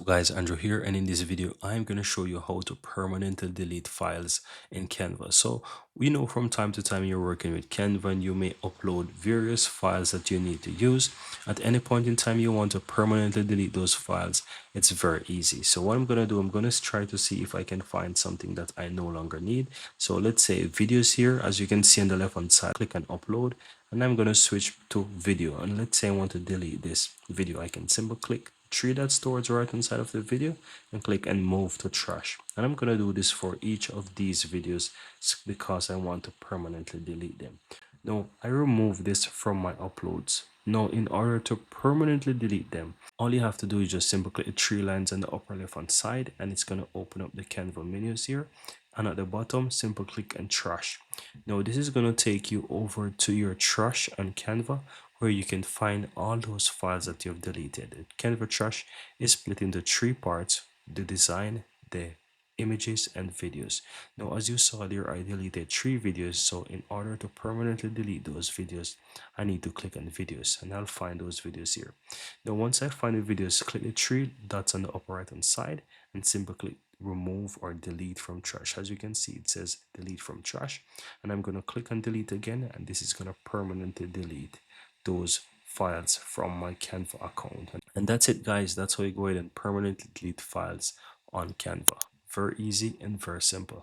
Guys, Andrew here, and in this video I'm going to show you how to permanently delete files in Canva. So we know from time to time you're working with Canva and you may upload various files that you need to use. At any point in time you want to permanently delete those files, it's very easy. So what I'm going to do, I'm going to try to see if I can find something that I no longer need. So let's say videos here. As you can see on the left hand side, click on upload, and I'm going to switch to video. And let's say I want to delete this video. I can simply click three dots towards the right hand side of the video and click and move to trash. And I'm going to do this for each of these videos because I want to permanently delete them. Now I remove this from my uploads. Now in order to permanently delete them, all you have to do is just simply click the three lines on the upper left hand side, and it's going to open up the Canva menus here, and at the bottom simply click and trash. Now this is going to take you over to your trash on Canva, where you can find all those files that you've deleted. Canva trash is split into three parts: the design, the images, and videos. Now as you saw there, I deleted three videos, so in order to permanently delete those videos, I need to click on videos, and I'll find those videos here. Now once I find the videos, click the three dots on the upper right hand side and simply click remove or delete from trash. As you can see, it says delete from trash, and I'm going to click on delete again, and this is going to permanently delete those files from my Canva account. And that's it, guys. That's how you go ahead and permanently delete files on Canva. Very easy and very simple.